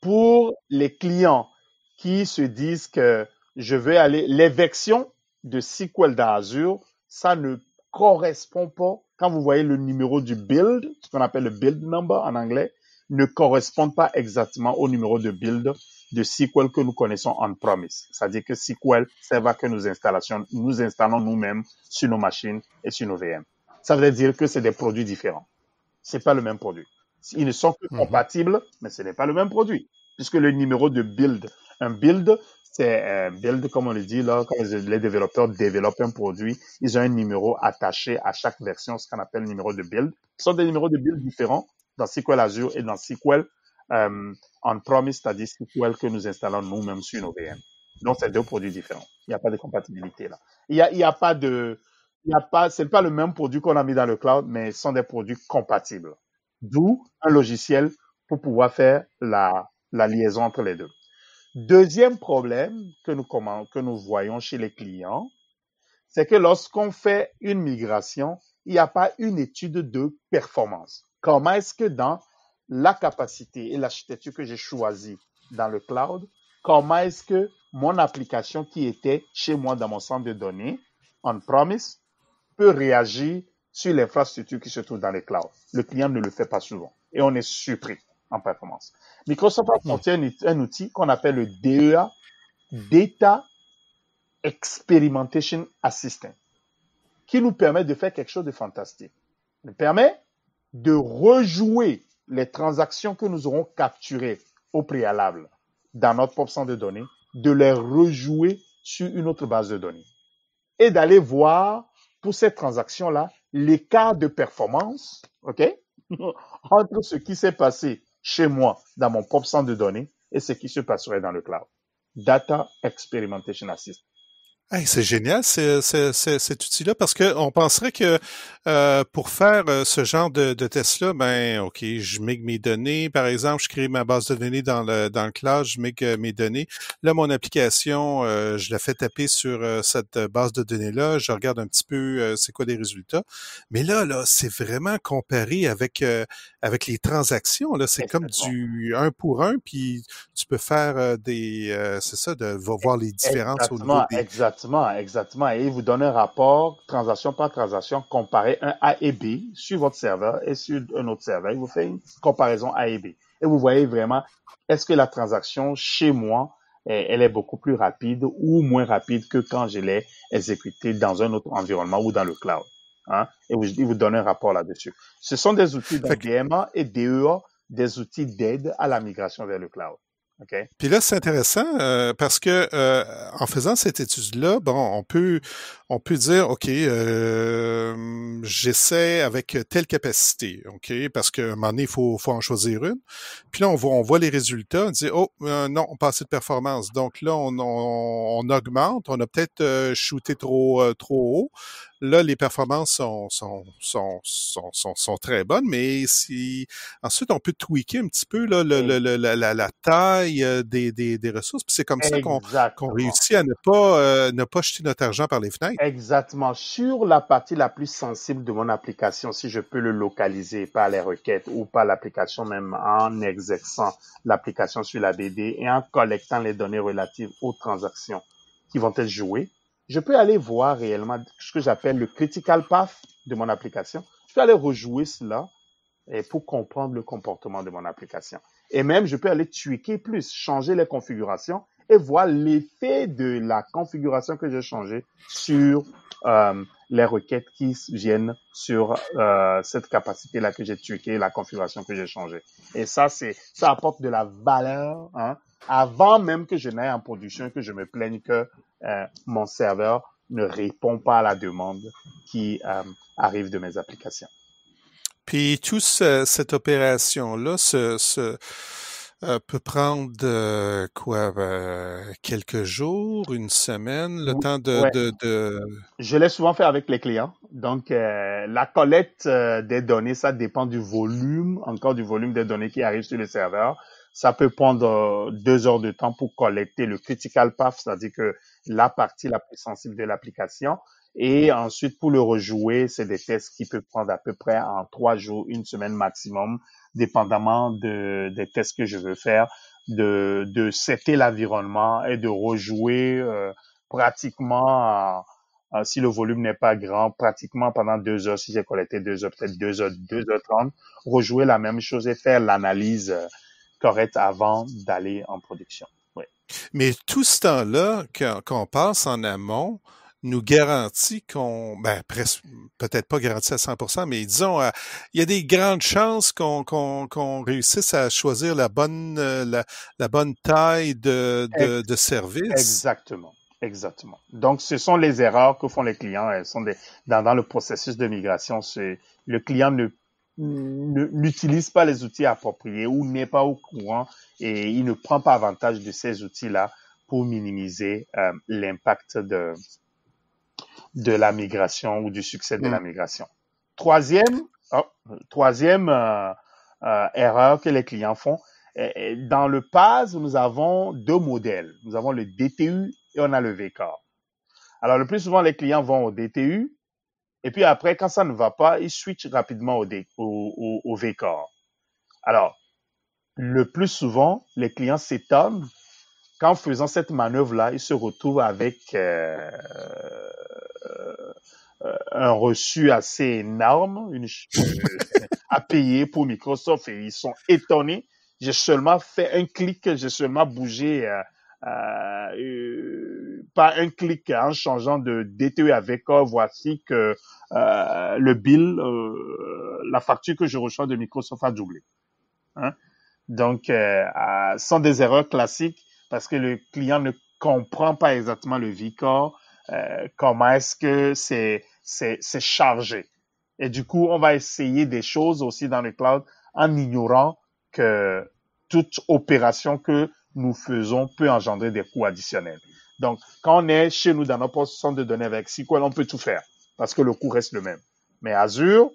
pour les clients qui se disent que je veux aller, les versions de SQL d'Azure, ça ne correspond pas. Quand vous voyez le numéro du build, ce qu'on appelle le build number en anglais, ne correspond pas exactement au numéro de build de SQL que nous connaissons on-premise. C'est-à-dire que SQL sert à que nous installons nous-mêmes sur nos machines et sur nos VM. Ça veut dire que c'est des produits différents. C'est pas le même produit. Ils ne sont que compatibles, mais ce n'est pas le même produit. Puisque le numéro de build, un build, c'est un build, comme on le dit là, quand les développeurs développent un produit, ils ont un numéro attaché à chaque version, ce qu'on appelle le numéro de build. Ce sont des numéros de build différents dans SQL Azure et dans SQL on-premise, c'est-à-dire SQL que nous installons nous-mêmes sur nos VM. Donc, c'est deux produits différents. Il n'y a pas de compatibilité là. Il y a pas de, c'est pas le même produit qu'on a mis dans le cloud, mais ce sont des produits compatibles. D'où un logiciel pour pouvoir faire la liaison entre les deux. Deuxième problème que nous voyons chez les clients, c'est que lorsqu'on fait une migration, il n'y a pas une étude de performance. Comment est-ce que dans la capacité et l'architecture que j'ai choisie dans le cloud, comment est-ce que mon application qui était chez moi dans mon centre de données, on-premise, peut réagir sur l'infrastructure qui se trouve dans le cloud? Le client ne le fait pas souvent et on est surpris en performance. Microsoft a sorti un outil qu'on appelle le DEA, Data Experimentation Assistant, qui nous permet de faire quelque chose de fantastique. Il nous permet de rejouer les transactions que nous aurons capturées au préalable dans notre propre centre de données, de les rejouer sur une autre base de données et d'aller voir pour ces transactions-là l'écart de performance, OK, entre ce qui s'est passé chez moi dans mon propre centre de données et ce qui se passerait dans le cloud. Data Experimentation Assistant. Hey, c'est génial cet outil-là parce que on penserait que pour faire ce genre de test-là, ben ok, je migre mes données, par exemple, je crée ma base de données dans le cloud, je migre mes données. Là, mon application, je la fais taper sur cette base de données-là, je regarde un petit peu c'est quoi les résultats. Mais là, c'est vraiment comparé avec les transactions. Là, c'est comme du 1 pour 1, puis tu peux faire c'est ça, voir les différences au niveau des. Exactement. Et il vous donne un rapport transaction par transaction comparé un A et B sur votre serveur et sur un autre serveur. Il vous fait une comparaison A et B. Et vous voyez vraiment, est-ce que la transaction chez moi, elle est beaucoup plus rapide ou moins rapide que quand je l'ai exécutée dans un autre environnement ou dans le cloud. Hein? Et il vous donne un rapport là-dessus. Ce sont des outils d'ADMA et DEA, des outils d'aide à la migration vers le cloud. Okay. Puis là, c'est intéressant parce que en faisant cette étude-là, bon, on peut dire, ok, j'essaie avec telle capacité, ok, parce qu'à un moment donné, il faut en choisir une. Puis là, on voit les résultats, on dit, oh non, on passe de performance. Donc là, on augmente, on a peut-être shooté trop haut. Là, les performances sont très bonnes, mais si ensuite on peut tweaker un petit peu là, la taille des ressources. Puis c'est comme ça qu'on réussit à ne pas jeter notre argent par les fenêtres. Exactement. Sur la partie la plus sensible de mon application, si je peux le localiser par les requêtes ou par l'application même en exerçant l'application sur la BD et en collectant les données relatives aux transactions qui vont être jouées, je peux aller voir réellement ce que j'appelle le critical path de mon application. Je peux aller rejouer cela pour comprendre le comportement de mon application. Et même, je peux aller tweaker plus, changer les configurations et voir l'effet de la configuration que j'ai changée sur les requêtes qui viennent sur cette capacité-là que j'ai tweakée, la configuration que j'ai changée. Et ça apporte de la valeur, hein, avant même que je n'aille en production, que je me plaigne que mon serveur ne répond pas à la demande qui arrive de mes applications. Puis toute cette opération-là peut prendre quelques jours, une semaine, le temps de... Je l'ai souvent fait avec les clients. Donc, la collecte des données, ça dépend du volume des données qui arrivent sur le serveur. Ça peut prendre 2 heures de temps pour collecter le critical path, c'est-à-dire que la partie la plus sensible de l'application. Et ensuite, pour le rejouer, c'est des tests qui peuvent prendre à peu près en 3 jours, 1 semaine maximum, dépendamment des tests que je veux faire, de setter l'environnement et de rejouer pratiquement, si le volume n'est pas grand, pratiquement pendant 2 heures, si j'ai collecté 2 heures, peut-être 2 heures, 2h30, rejouer la même chose et faire l'analyse correcte avant d'aller en production. Oui. Mais tout ce temps-là qu'on passe en amont nous garantit peut-être pas garanti à 100%, mais disons, il y a des grandes chances qu'on réussisse à choisir la bonne taille de service. Exactement. Donc, ce sont les erreurs que font les clients. Elles sont dans le processus de migration. Le client n'utilise pas les outils appropriés ou n'est pas au courant et il ne prend pas avantage de ces outils-là pour minimiser l'impact de la migration ou du succès de la migration. Troisième erreur que les clients font, dans le PaaS, nous avons deux modèles. Nous avons le DTU et on a le VCAR. Alors, le plus souvent, les clients vont au DTU et puis après, quand ça ne va pas, ils switchent rapidement au VCAR. Alors, le plus souvent, les clients s'étonnent qu'en faisant cette manœuvre-là, ils se retrouvent avec un reçu assez énorme à payer pour Microsoft et ils sont étonnés. J'ai seulement fait un clic, j'ai seulement bougé pas un clic en changeant de DTE à VCAR. Voici que le bill, la facture que je reçois de Microsoft a doublé. Hein? Donc, sont des erreurs classiques parce que le client ne comprend pas exactement le VCAR, comment est-ce que c'est chargé. Et du coup, on va essayer des choses aussi dans le cloud en ignorant que toute opération que nous faisons peut engendrer des coûts additionnels. Donc, quand on est chez nous dans notre centre de données avec SQL, on peut tout faire parce que le coût reste le même. Mais Azure,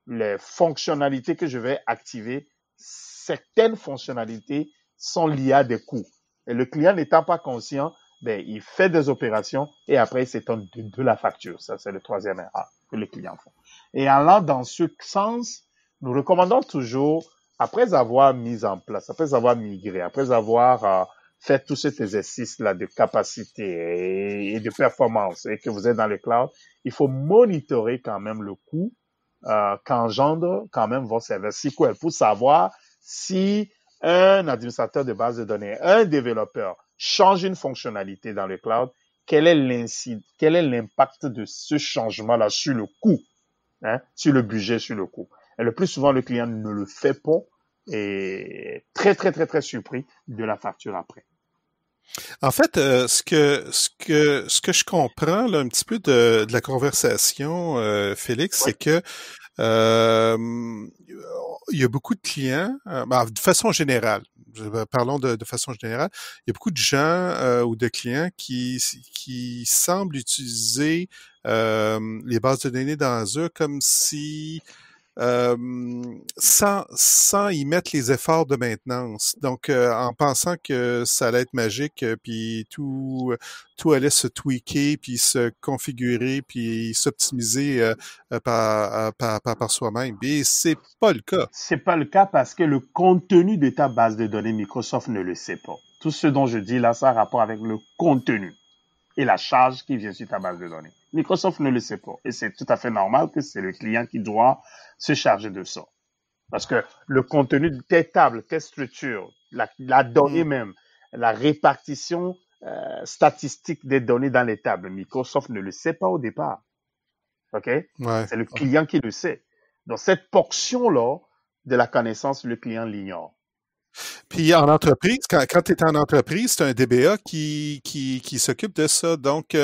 les fonctionnalités que je vais activer, certaines fonctionnalités sont liées à des coûts. Et le client n'étant pas conscient, il fait des opérations et après, il s'étonne de la facture. Ça, c'est le troisième erreur que les clients font. Et allant dans ce sens, nous recommandons toujours, après avoir mis en place, après avoir migré, après avoir fait tout cet exercice-là de capacité et de performance et que vous êtes dans le cloud, il faut monitorer quand même le coût qu'engendre quand même vos serveurs SQL pour savoir si un administrateur de base de données, un développeur change une fonctionnalité dans le cloud, quel est l'impact de ce changement-là sur le coût, sur le budget, sur le coût. Et le plus souvent, le client ne le fait pas et très, très, très, très surpris de la facture après. En fait, ce que je comprends là, un petit peu de la conversation, Félix, c'est que il y a beaucoup de clients, de façon générale, parlons de façon générale, il y a beaucoup de gens ou de clients qui semblent utiliser les bases de données dans Azure comme si sans y mettre les efforts de maintenance. Donc, en pensant que ça allait être magique, puis tout allait se tweaker, puis se configurer, puis s'optimiser par soi-même. Et c'est pas le cas. C'est pas le cas parce que le contenu de ta base de données, Microsoft ne le sait pas. Tout ce dont je dis là, ça a rapport avec le contenu et la charge qui vient sur ta base de données. Microsoft ne le sait pas. Et c'est tout à fait normal que c'est le client qui doit se charger de ça. Parce que le contenu de tes tables, tes structures, la donnée même, la répartition statistique des données dans les tables, Microsoft ne le sait pas au départ. OK? Ouais. C'est le client qui le sait. Donc, cette portion-là de la connaissance, le client l'ignore. Puis en entreprise, quand tu es en entreprise, c'est un DBA qui s'occupe de ça. Donc,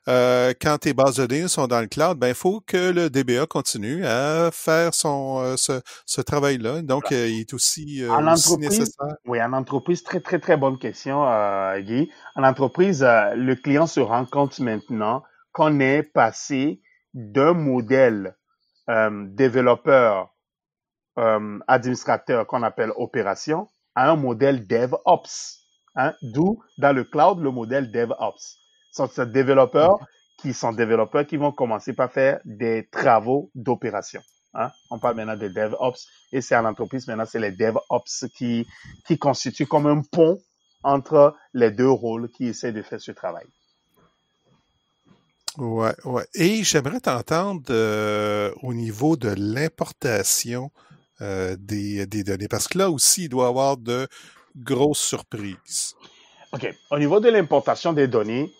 quand tes bases de données sont dans le cloud, il faut que le DBA continue à faire ce travail-là. Donc, il est aussi nécessaire. Oui, en entreprise, très, très, très bonne question, Guy. En entreprise, le client se rend compte maintenant qu'on est passé d'un modèle développeur administrateur qu'on appelle opération à un modèle DevOps, d'où dans le cloud le modèle DevOps. Ce sont des développeurs qui vont commencer par faire des travaux d'opération. On parle maintenant de DevOps et c'est en entreprise maintenant c'est les DevOps qui constituent comme un pont entre les deux rôles qui essaient de faire ce travail. Ouais. Et j'aimerais t'entendre au niveau de l'importation des données, parce que là aussi, il doit y avoir de grosses surprises. OK. Au niveau de l'importation des données,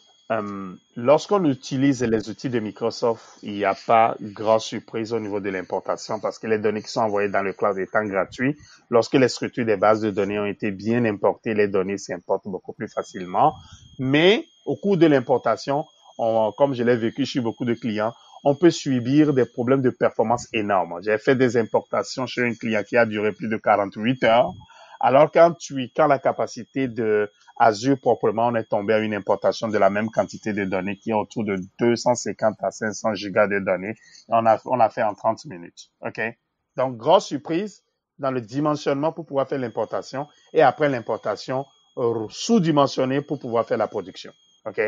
lorsqu'on utilise les outils de Microsoft, il n'y a pas grande surprise au niveau de l'importation parce que les données qui sont envoyées dans le cloud étant gratuites, lorsque les structures des bases de données ont été bien importées, les données s'importent beaucoup plus facilement. Mais au cours de l'importation, comme je l'ai vécu chez beaucoup de clients, on peut subir des problèmes de performance énormes. J'ai fait des importations chez un client qui a duré plus de 48 heures. Alors, quand la capacité de Azure proprement, on est tombé à une importation de la même quantité de données qui est autour de 250 à 500 gigas de données. On a fait en 30 minutes. OK? Donc, grosse surprise dans le dimensionnement pour pouvoir faire l'importation et après l'importation, sous-dimensionné pour pouvoir faire la production. OK?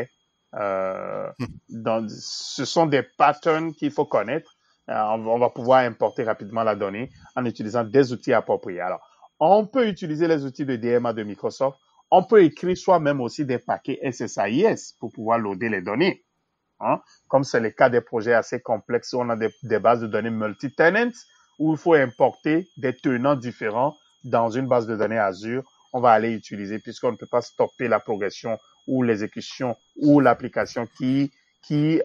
Donc, ce sont des patterns qu'il faut connaître. On va pouvoir importer rapidement la donnée en utilisant des outils appropriés. Alors, on peut utiliser les outils de DMA de Microsoft. On peut écrire soi-même aussi des paquets SSIS pour pouvoir loader les données. Hein? Comme c'est le cas des projets assez complexes où on a des bases de données multi-tenants, où il faut importer des tenants différents dans une base de données Azure. On va aller utiliser, puisqu'on ne peut pas stopper la progression ou l'exécution ou l'application qui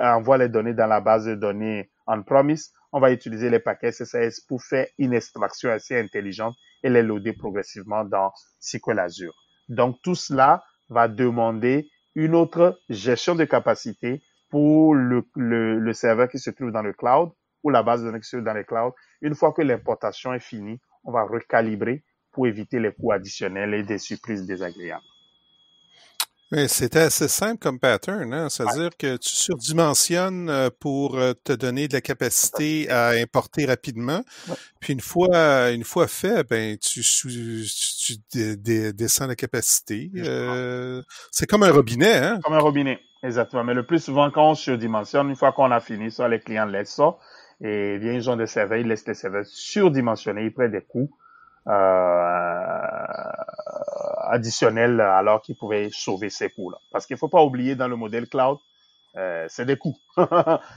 envoie les données dans la base de données on-premise. On va utiliser les paquets SSIS pour faire une extraction assez intelligente et les loader progressivement dans SQL Azure. Donc, tout cela va demander une autre gestion de capacité pour le serveur qui se trouve dans le cloud ou la base de données qui se trouve dans le cloud. Une fois que l'importation est finie, on va recalibrer pour éviter les coûts additionnels et des surprises désagréables. Mais c'était assez simple comme pattern, hein? C'est-à-dire que tu surdimensionnes pour te donner de la capacité à importer rapidement. Ouais. Puis une fois fait, ben tu descends la capacité. C'est comme un robinet, hein? Comme un robinet, exactement. Mais le plus souvent, quand on surdimensionne, une fois qu'on a fini, soit les clients laissent ça, et bien ils ont des serveurs, ils laissent les serveurs surdimensionnés, ils prennent des coûts additionnels alors qu'ils pouvaient sauver ces coûts-là. Parce qu'il ne faut pas oublier dans le modèle cloud, c'est des coûts.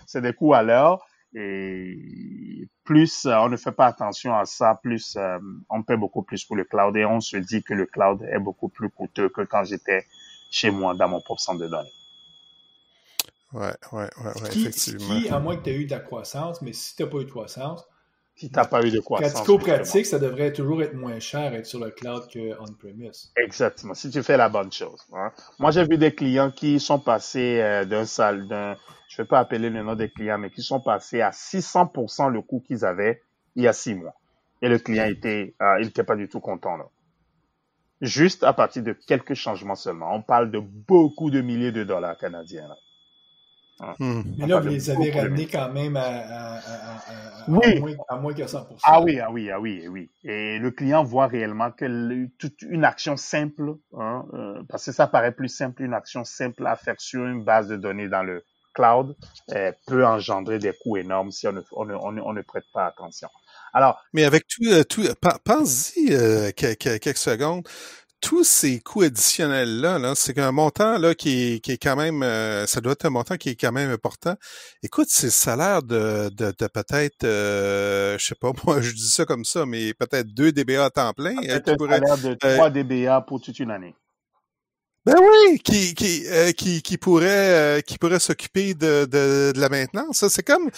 C'est des coûts à l'heure. Et plus on ne fait pas attention à ça, plus on paie beaucoup plus pour le cloud. Et on se dit que le cloud est beaucoup plus coûteux que quand j'étais chez moi dans mon propre centre de données. Ouais, effectivement. À moins que tu aies eu de la croissance, mais si tu n'as pas eu de croissance, si tu n'as pas eu de croissance. Pratico-pratique, ça devrait toujours être moins cher être sur le cloud qu'on-premise. Exactement, si tu fais la bonne chose. Hein. Moi, j'ai vu des clients qui sont passés je ne vais pas appeler le nom des clients, mais qui sont passés à 600% le coût qu'ils avaient il y a 6 mois. Et le client il était pas du tout content, là. Juste à partir de quelques changements seulement. On parle de beaucoup de milliers de dollars canadiens, là. Mais là, vous les avez ramenés quand même à moins que 100%. Ah oui. Et le client voit réellement que toute une action simple, parce que ça paraît plus simple, une action simple à faire sur une base de données dans le cloud peut engendrer des coûts énormes si on ne prête pas attention. Alors, mais avec pense-y quelques secondes. Tous ces coûts additionnels-là, c'est un montant là qui est quand même, ça doit être un montant qui est quand même important. Écoute, c'est le salaire de peut-être, je sais pas, moi je dis ça comme ça, mais peut-être 2 DBA à temps plein. Peut-être un salaire de 3 DBA pour toute une année. Ben oui, qui pourrait s'occuper de la maintenance. Ça, c'est comme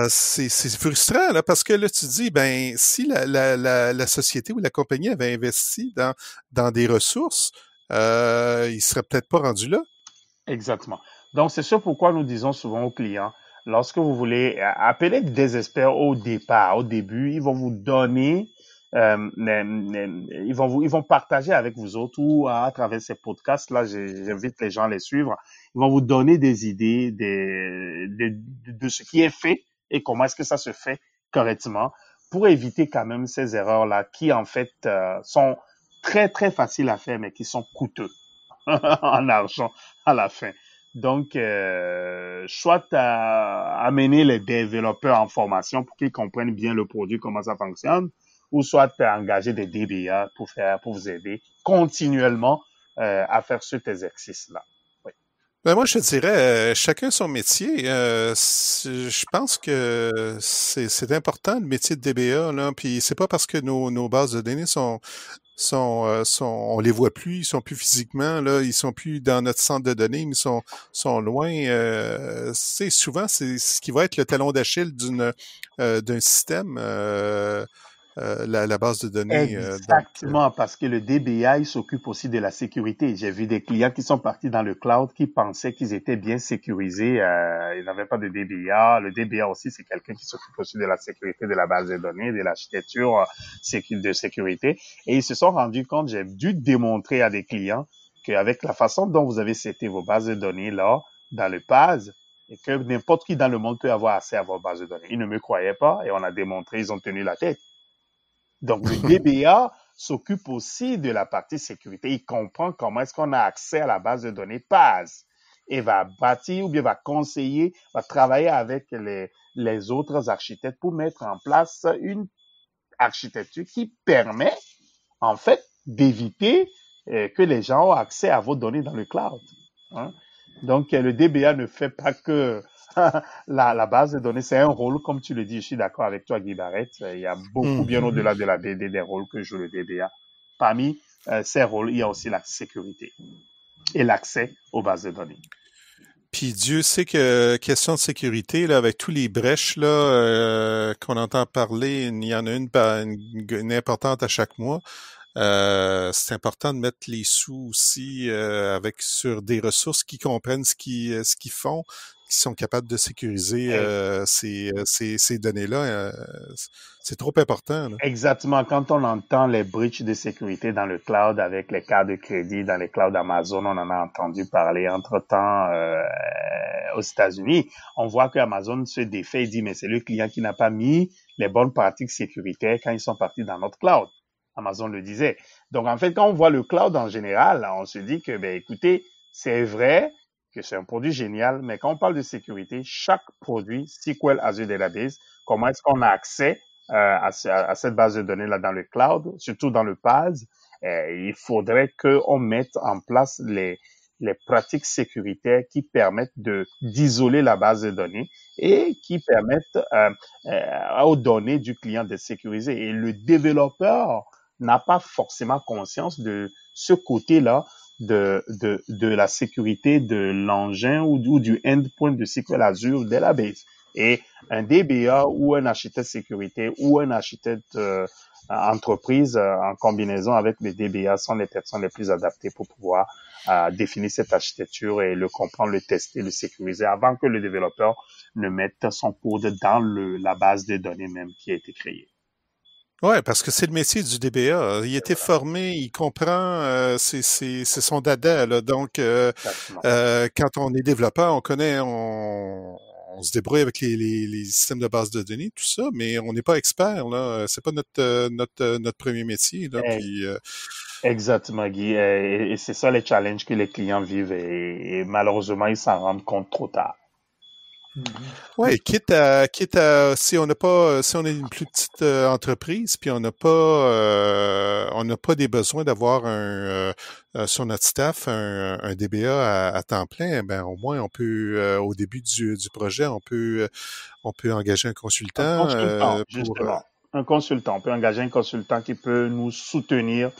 c'est frustrant là parce que là tu dis ben si la société ou la compagnie avait investi dans des ressources, il serait peut-être pas rendu là. Exactement. Donc c'est ça pourquoi nous disons souvent aux clients, lorsque vous voulez appeler des experts au début, ils vont vous donner ils vont partager avec vous autres ou à travers ces podcasts là, j'invite les gens à les suivre. Ils vont vous donner des idées de ce qui est fait et comment est-ce que ça se fait correctement pour éviter quand même ces erreurs là qui en fait sont très très faciles à faire mais qui sont coûteux en argent à la fin. Donc, soit amener les développeurs en formation pour qu'ils comprennent bien le produit, comment ça fonctionne, ou soit engager des DBA pour vous aider continuellement à faire cet exercice-là. Oui. Ben moi, je te dirais, chacun son métier. Je pense que c'est important le métier de DBA là. Puis c'est pas parce que nos bases de données on les voit plus, ils sont plus physiquement là, ils sont plus dans notre centre de données, mais sont loin. Souvent c'est ce qui va être le talon d'Achille d'un système. la base de données Exactement, parce que le DBA, il s'occupe aussi de la sécurité. J'ai vu des clients qui sont partis dans le cloud qui pensaient qu'ils étaient bien sécurisés. Ils n'avaient pas de DBA. Le DBA aussi, c'est quelqu'un qui s'occupe aussi de la sécurité de la base de données, de l'architecture de sécurité. Et ils se sont rendus compte, j'ai dû démontrer à des clients qu'avec la façon dont vous avez seté vos bases de données là, dans le PaaS, et que n'importe qui dans le monde peut avoir accès à vos bases de données. Ils ne me croyaient pas et on a démontré, ils ont tenu la tête. Donc, le DBA s'occupe aussi de la partie sécurité. Il comprend comment est-ce qu'on a accès à la base de données PaaS et va bâtir ou bien va conseiller, va travailler avec les autres architectes pour mettre en place une architecture qui permet, en fait, d'éviter que les gens aient accès à vos données dans le cloud. Hein? Donc, le DBA ne fait pas que la base de données, c'est un rôle, comme tu le dis, je suis d'accord avec toi, Guy Barrett. Il y a beaucoup, bien au-delà de la BD, des rôles que joue le DBA. Parmi ces rôles, il y a aussi la sécurité et l'accès aux bases de données. Puis Dieu sait que question de sécurité, là, avec tous les brèches là qu'on entend parler, il y en a une importante à chaque mois. C'est important de mettre les sous aussi sur des ressources qui comprennent ce qu'ils font, qui sont capables de sécuriser ces données-là. C'est trop important. Là. Exactement. Quand on entend les breaches de sécurité dans le cloud avec les cartes de crédit, dans les clouds Amazon, on en a entendu parler entre-temps aux États-Unis. On voit que Amazon se défait et dit, mais c'est le client qui n'a pas mis les bonnes pratiques sécuritaires quand ils sont partis dans notre cloud. Amazon le disait. Donc, en fait, quand on voit le cloud en général, on se dit que, écoutez, c'est vrai que c'est un produit génial, mais quand on parle de sécurité, chaque produit, SQL Azure Database, comment est-ce qu'on a accès à cette base de données-là dans le cloud, surtout dans le PaaS, il faudrait qu'on mette en place les pratiques sécuritaires qui permettent d'isoler la base de données et qui permettent aux données du client de sécuriser. Et le développeur n'a pas forcément conscience de ce côté-là de la sécurité de l'engin ou du endpoint de SQL Azure Database. Et un DBA ou un architecte sécurité ou un architecte entreprise en combinaison avec les DBA sont les personnes les plus adaptées pour pouvoir définir cette architecture et le comprendre, le tester, le sécuriser avant que le développeur ne mette son code dans la base de données même qui a été créée. Ouais, parce que c'est le métier du DBA. Il a été formé, il comprend, c'est son dada. Là. Donc, quand on est développeur, on connaît, on se débrouille avec les systèmes de base de données, tout ça, mais on n'est pas expert. Là, c'est pas notre premier métier. Là. Puis, exactement, Guy. Et c'est ça les challenges que les clients vivent et malheureusement ils s'en rendent compte trop tard. Ouais, quitte à si on est une plus petite entreprise puis on n'a pas des besoins d'avoir sur notre staff un DBA à temps plein, ben au moins on peut au début du projet on peut engager un consultant. Justement. Un consultant. On peut engager un consultant qui peut nous soutenir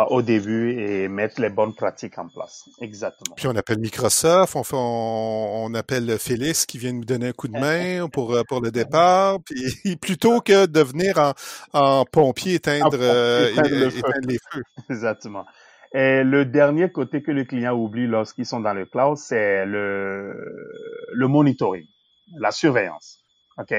au début et mettre les bonnes pratiques en place. Exactement. Puis on appelle Microsoft, on appelle Félix qui vient nous donner un coup de main pour le départ, puis plutôt que de venir en pompier éteindre les feux. Exactement. Et le dernier côté que le client oublie lorsqu'ils sont dans le cloud, c'est le monitoring, la surveillance. OK?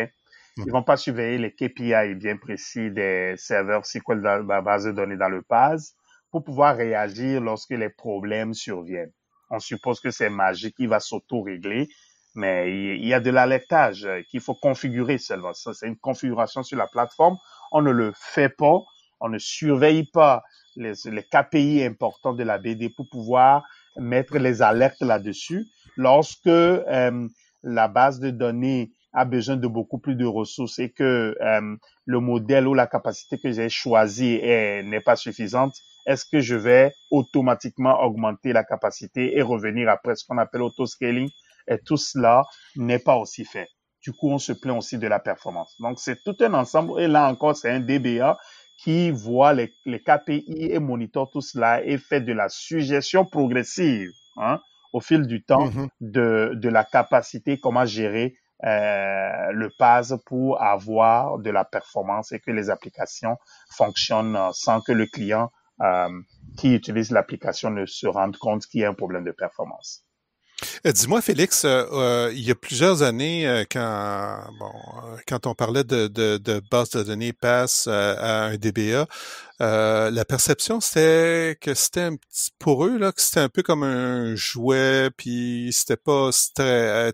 Ils vont pas surveiller les KPI bien précis des serveurs SQL dans la base de données dans le PaaS pour pouvoir réagir lorsque les problèmes surviennent. On suppose que c'est magique, il va s'auto-régler, mais il y a de l'alertage qu'il faut configurer seulement. Ça, c'est une configuration sur la plateforme. On ne le fait pas, on ne surveille pas les KPI importants de la BD pour pouvoir mettre les alertes là-dessus. Lorsque la base de données a besoin de beaucoup plus de ressources et que le modèle ou la capacité que j'ai choisi n'est pas suffisante, est-ce que je vais automatiquement augmenter la capacité et revenir après ce qu'on appelle auto-scaling? Et tout cela n'est pas aussi fait. Du coup, on se plaint aussi de la performance. Donc, c'est tout un ensemble. Et là encore, c'est un DBA qui voit les KPI et monitore tout cela et fait de la suggestion progressive au fil du temps de la capacité, comment gérer le PaaS pour avoir de la performance et que les applications fonctionnent sans que le client qui utilise l'application ne se rende compte qu'il y a un problème de performance. Dis-moi, Félix, il y a plusieurs années, quand on parlait de base de données PaaS à un DBA, la perception c'était que c'était un petit pour eux là, que c'était un peu comme un jouet, puis c'était pas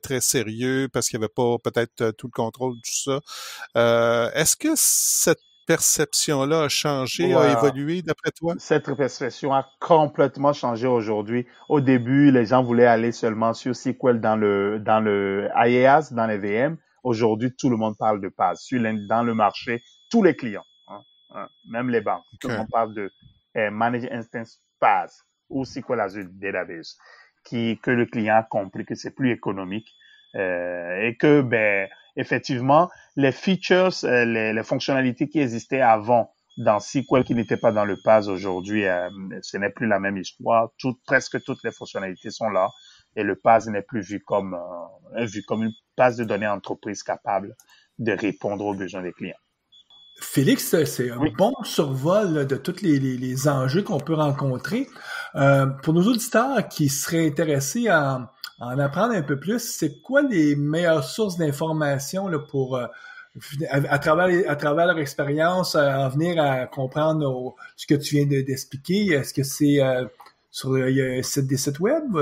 très sérieux parce qu'il y avait pas peut-être tout le contrôle de tout ça. Est-ce que cette perception-là a changé, a évolué d'après toi? Cette perception a complètement changé aujourd'hui. Au début, les gens voulaient aller seulement sur SQL dans le IaaS, dans les VM. Aujourd'hui, tout le monde parle de PaaS. Dans le marché, tous les clients, même les banques, tout le monde parle de Managed Instance PaaS ou SQL Azure Database, que le client a compris que c'est plus économique et que effectivement, les features, les fonctionnalités qui existaient avant dans SQL qui n'étaient pas dans le PaaS aujourd'hui, ce n'est plus la même histoire. Presque toutes les fonctionnalités sont là et le PaaS n'est plus vu comme une base de données entreprise capable de répondre aux besoins des clients. Félix, c'est un bon survol là, de tous les enjeux qu'on peut rencontrer. Pour nos auditeurs qui seraient intéressés à en apprendre un peu plus, c'est quoi les meilleures sources d'informations là, pour à travers leur expérience en venir à comprendre ce que tu viens d'expliquer? Est-ce que c'est sur des sites web?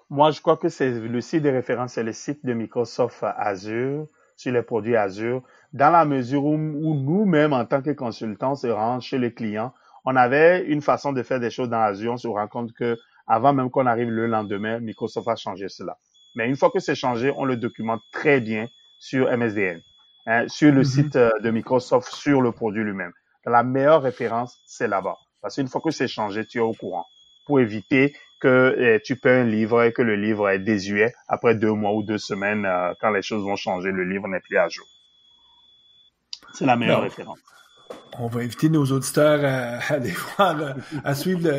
Moi, je crois que c'est le site de référence, c'est le site de Microsoft Azure, sur les produits Azure, dans la mesure où nous-mêmes, en tant que consultants, se rendent chez les clients. On avait une façon de faire des choses dans Azure, on se rend compte que avant même qu'on arrive le lendemain, Microsoft a changé cela. Mais une fois que c'est changé, on le documente très bien sur MSDN, sur le site de Microsoft, sur le produit lui-même. La meilleure référence, c'est là-bas. Parce qu'une fois que c'est changé, tu es au courant. Pour éviter que tu paies un livre et que le livre est désuet. Après 2 mois ou 2 semaines, quand les choses vont changer, le livre n'est plus à jour. C'est la meilleure référence. On va inviter nos auditeurs à aller voir, à suivre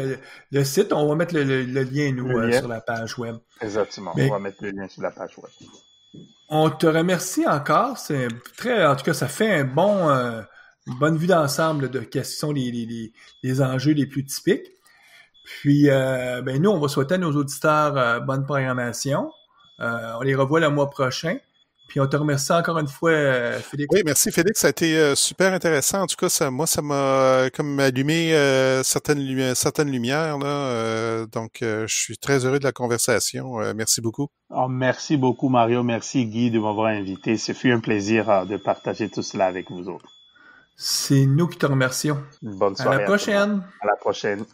le site. On va mettre le lien, nous, sur la page web. Exactement. On va mettre le lien sur la page web. On te remercie encore. En tout cas, ça fait une bonne vue d'ensemble de quels sont les enjeux les plus typiques. Puis, nous, on va souhaiter à nos auditeurs bonne programmation. On les revoit le mois prochain. Puis on te remercie encore une fois, Félix. Oui, merci Félix. Ça a été super intéressant. En tout cas, ça m'a comme allumé certaines lumières. Là. Donc, je suis très heureux de la conversation. Merci beaucoup. Merci beaucoup, Mario. Merci, Guy, de m'avoir invité. Ce fut un plaisir de partager tout cela avec vous autres. C'est nous qui te remercions. Bonne soirée. À la prochaine. À la prochaine.